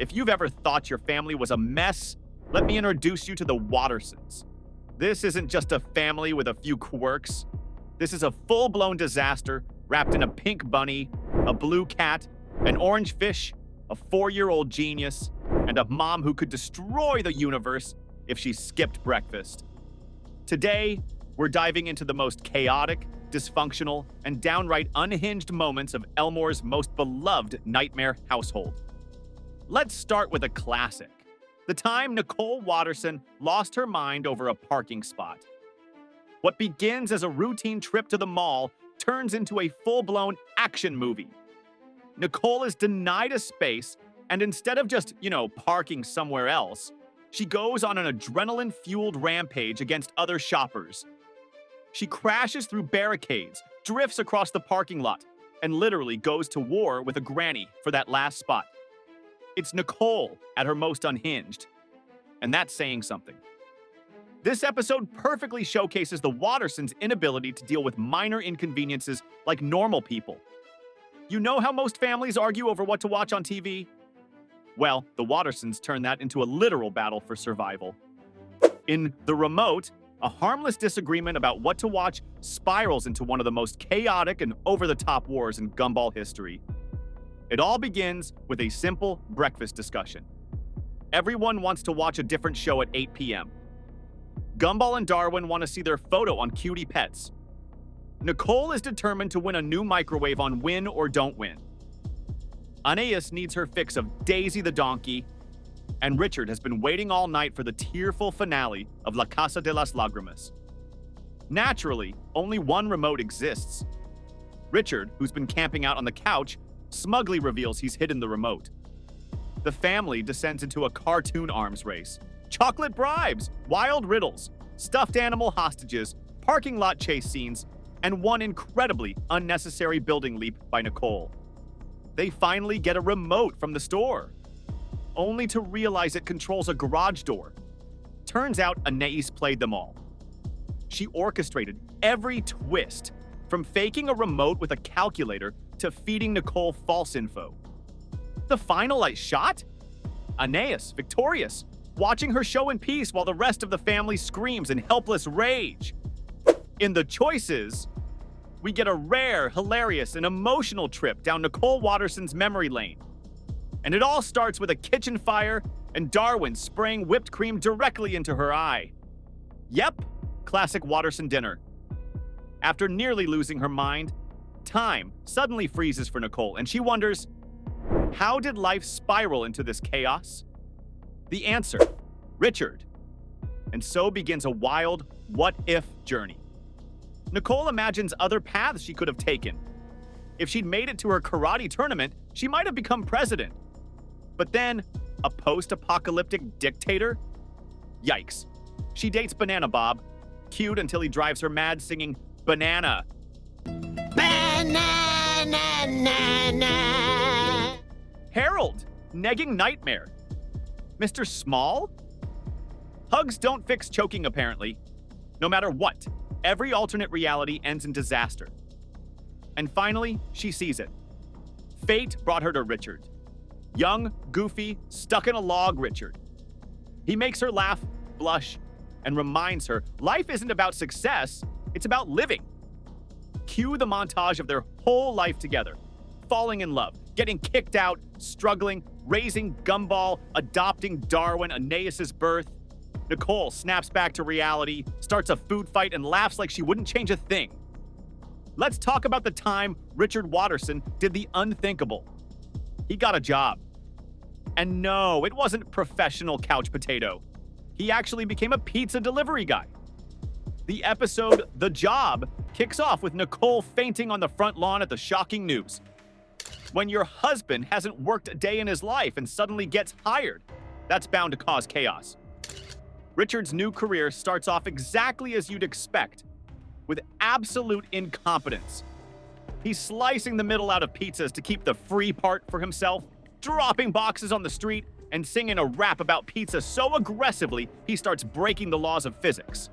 If you've ever thought your family was a mess, let me introduce you to the Wattersons. This isn't just a family with a few quirks. This is a full-blown disaster wrapped in a pink bunny, a blue cat, an orange fish, a 4-year-old genius, and a mom who could destroy the universe if she skipped breakfast. Today, we're diving into the most chaotic, dysfunctional, and downright unhinged moments of Elmore's most beloved nightmare household. Let's start with a classic. The time Nicole Watterson lost her mind over a parking spot. What begins as a routine trip to the mall turns into a full-blown action movie. Nicole is denied a space, and instead of just, parking somewhere else, she goes on an adrenaline-fueled rampage against other shoppers. She crashes through barricades, drifts across the parking lot, and literally goes to war with a granny for that last spot. It's Nicole at her most unhinged. And that's saying something. This episode perfectly showcases the Wattersons' inability to deal with minor inconveniences like normal people. You know how most families argue over what to watch on TV? Well, the Wattersons turn that into a literal battle for survival. In The Remote, a harmless disagreement about what to watch spirals into one of the most chaotic and over-the-top wars in Gumball history. It all begins with a simple breakfast discussion. Everyone wants to watch a different show at 8 p.m. Gumball and Darwin want to see their photo on Cutie Pets. Nicole is determined to win a new microwave on Win or Don't Win. Anais needs her fix of Daisy the Donkey, and Richard has been waiting all night for the tearful finale of La Casa de las Lágrimas. Naturally, only one remote exists. Richard, who's been camping out on the couch, smugly reveals he's hidden the remote. The family descends into a cartoon arms race. Chocolate bribes, wild riddles, stuffed animal hostages, parking lot chase scenes, and one incredibly unnecessary building leap by Nicole. They finally get a remote from the store, only to realize it controls a garage door. Turns out Anais played them all. She orchestrated every twist, from faking a remote with a calculator to feeding Nicole false info. The final shot? Anais, victorious, watching her show in peace while the rest of the family screams in helpless rage. In the choices, we get a rare, hilarious, and emotional trip down Nicole Watterson's memory lane. And it all starts with a kitchen fire and Darwin spraying whipped cream directly into her eye. Yep, classic Watterson dinner. After nearly losing her mind, time suddenly freezes for Nicole, and she wonders, how did life spiral into this chaos? The answer, Richard. And so begins a wild what-if journey. Nicole imagines other paths she could have taken. If she'd made it to her karate tournament, she might have become president. But then, a post-apocalyptic dictator? Yikes. She dates Banana Bob, cute until he drives her mad singing Banana. Banana. Harold, negging nightmare. Mr. Small? Hugs don't fix choking, apparently. No matter what, every alternate reality ends in disaster. And finally, she sees it. Fate brought her to Richard. Young, goofy, stuck in a log Richard. He makes her laugh, blush, and reminds her life isn't about success, it's about living. Cue the montage of their whole life together. Falling in love, getting kicked out, struggling, raising Gumball, adopting Darwin, Anais' birth. Nicole snaps back to reality, starts a food fight, and laughs like she wouldn't change a thing. Let's talk about the time Richard Watterson did the unthinkable. He got a job. And no, it wasn't professional couch potato. He actually became a pizza delivery guy. The episode, The Job, kicks off with Nicole fainting on the front lawn at the shocking news. When your husband hasn't worked a day in his life and suddenly gets hired, that's bound to cause chaos. Richard's new career starts off exactly as you'd expect, with absolute incompetence. He's slicing the middle out of pizzas to keep the free part for himself, dropping boxes on the street, and singing a rap about pizza so aggressively he starts breaking the laws of physics.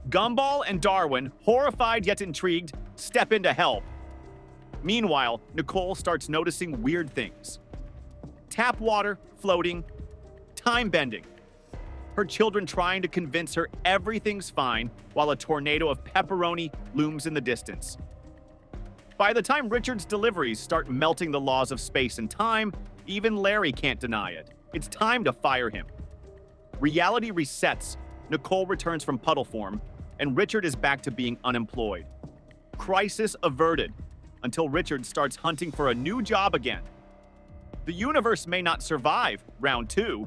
Gumball and Darwin, horrified yet intrigued, step in to help. Meanwhile, Nicole starts noticing weird things. Tap water, floating, time bending. Her children trying to convince her everything's fine while a tornado of pepperoni looms in the distance. By the time Richard's deliveries start melting the laws of space and time, even Larry can't deny it. It's time to fire him. Reality resets, Nicole returns from puddle form, and Richard is back to being unemployed. Crisis averted, until Richard starts hunting for a new job again. The universe may not survive round 2.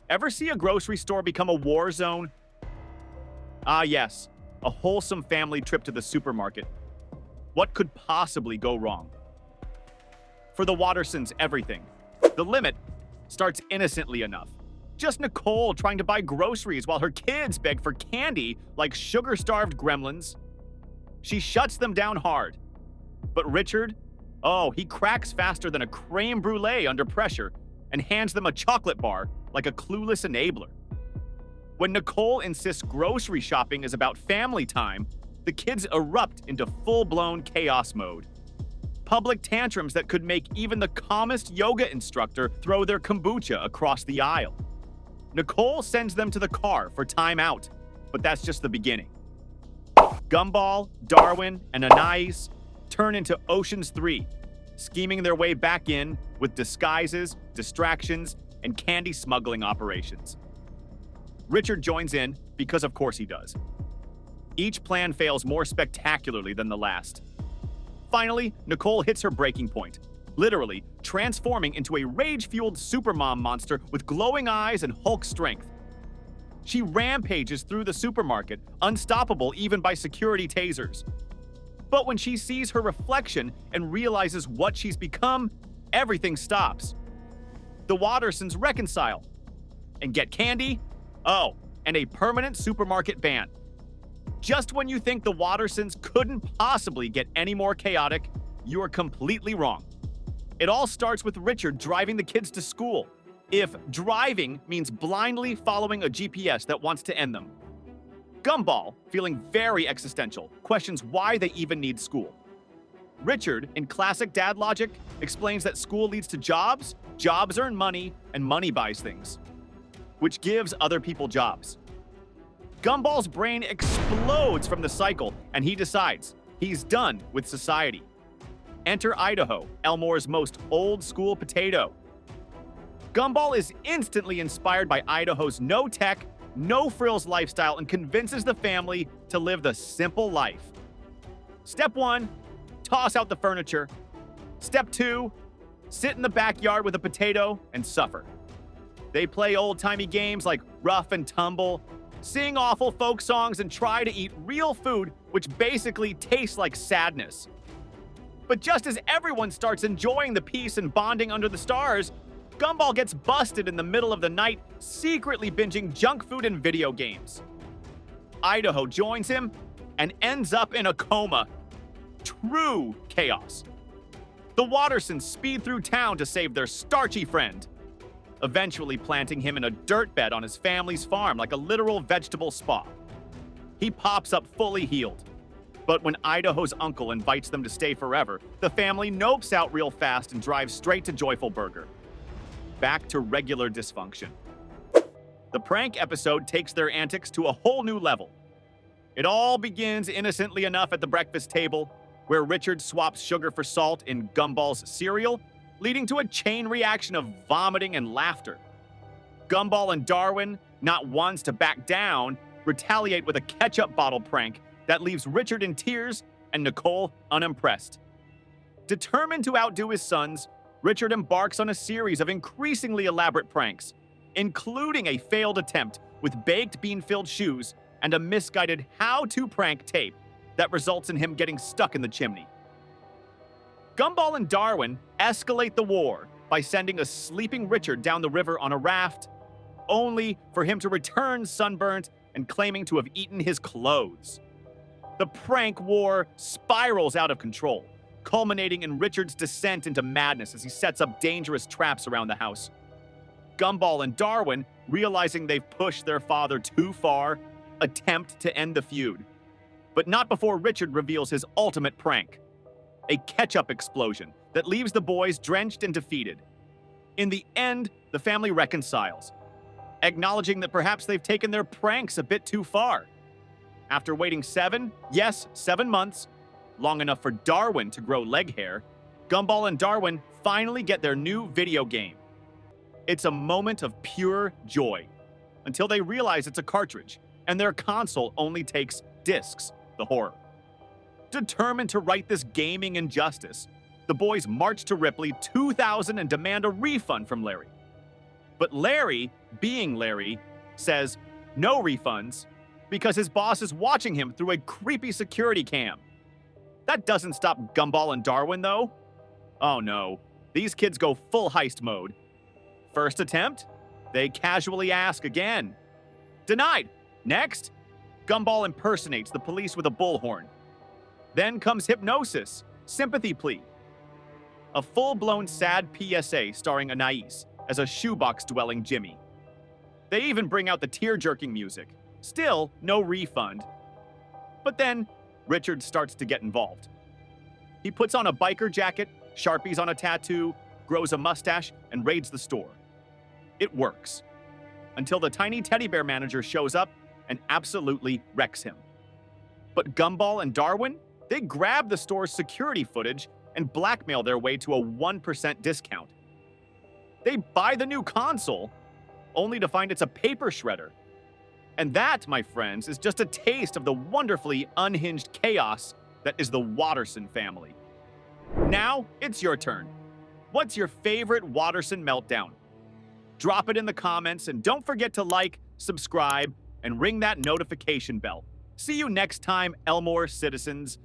Ever see a grocery store become a war zone? Ah yes, a wholesome family trip to the supermarket. What could possibly go wrong? For the Wattersons, everything. The limit starts innocently enough. Just Nicole trying to buy groceries while her kids beg for candy like sugar-starved gremlins. She shuts them down hard. But Richard, he cracks faster than a creme brulee under pressure and hands them a chocolate bar like a clueless enabler. When Nicole insists grocery shopping is about family time, the kids erupt into full-blown chaos mode. Public tantrums that could make even the calmest yoga instructor throw their kombucha across the aisle. Nicole sends them to the car for time out, but that's just the beginning. Gumball, Darwin, and Anais turn into Ocean's 3, scheming their way back in with disguises, distractions, and candy smuggling operations. Richard joins in because of course he does. Each plan fails more spectacularly than the last. Finally, Nicole hits her breaking point, literally transforming into a rage-fueled supermom monster with glowing eyes and Hulk strength. She rampages through the supermarket, unstoppable even by security tasers. But when she sees her reflection and realizes what she's become, everything stops. The Wattersons reconcile and get candy, and a permanent supermarket ban. Just when you think the Wattersons couldn't possibly get any more chaotic, you are completely wrong. It all starts with Richard driving the kids to school, if driving means blindly following a GPS that wants to end them. Gumball, feeling very existential, questions why they even need school. Richard, in classic dad logic, explains that school leads to jobs, jobs earn money, and money buys things, which gives other people jobs. Gumball's brain explodes from the cycle, and he decides he's done with society. Enter Idaho, Elmore's most old-school potato. Gumball is instantly inspired by Idaho's no-tech, no-frills lifestyle and convinces the family to live the simple life. Step 1, toss out the furniture. Step 2, sit in the backyard with a potato and suffer. They play old-timey games like Rough and Tumble, sing awful folk songs, and try to eat real food, which basically tastes like sadness. But just as everyone starts enjoying the peace and bonding under the stars, Gumball gets busted in the middle of the night, secretly binging junk food and video games. Idaho joins him and ends up in a coma. True chaos. The Wattersons speed through town to save their starchy friend, eventually planting him in a dirt bed on his family's farm like a literal vegetable spa. He pops up fully healed. But when Idaho's uncle invites them to stay forever, the family nopes out real fast and drives straight to Joyful Burger. Back to regular dysfunction. The prank episode takes their antics to a whole new level. It all begins innocently enough at the breakfast table, where Richard swaps sugar for salt in Gumball's cereal, leading to a chain reaction of vomiting and laughter. Gumball and Darwin, not ones to back down, retaliate with a ketchup bottle prank that leaves Richard in tears and Nicole unimpressed. Determined to outdo his sons, Richard embarks on a series of increasingly elaborate pranks, including a failed attempt with baked bean-filled shoes and a misguided how-to prank tape that results in him getting stuck in the chimney. Gumball and Darwin escalate the war by sending a sleeping Richard down the river on a raft, only for him to return sunburnt and claiming to have eaten his clothes. The prank war spirals out of control, culminating in Richard's descent into madness as he sets up dangerous traps around the house. Gumball and Darwin, realizing they've pushed their father too far, attempt to end the feud. But not before Richard reveals his ultimate prank, a ketchup explosion that leaves the boys drenched and defeated. In the end, the family reconciles, acknowledging that perhaps they've taken their pranks a bit too far. After waiting 7 months, long enough for Darwin to grow leg hair, Gumball and Darwin finally get their new video game. It's a moment of pure joy, until they realize it's a cartridge, and their console only takes discs, the horror. Determined to right this gaming injustice, the boys march to Ripley 2000 and demand a refund from Larry. But Larry, being Larry, says no refunds because his boss is watching him through a creepy security cam. That doesn't stop Gumball and Darwin, though. Oh no, these kids go full heist mode. First attempt, they casually ask again. Denied. Next, Gumball impersonates the police with a bullhorn. Then comes hypnosis, sympathy plea. A full-blown sad PSA starring Anais as a shoebox-dwelling Jimmy. They even bring out the tear-jerking music. Still, no refund. But then, Richard starts to get involved. He puts on a biker jacket, Sharpies on a tattoo, grows a mustache, and raids the store. It works. Until the tiny teddy bear manager shows up and absolutely wrecks him. But Gumball and Darwin, they grab the store's security footage and blackmail their way to a 1% discount. They buy the new console, only to find it's a paper shredder. And that, my friends, is just a taste of the wonderfully unhinged chaos that is the Watterson family. Now, it's your turn. What's your favorite Watterson meltdown? Drop it in the comments, and don't forget to like, subscribe, and ring that notification bell. See you next time, Elmore citizens.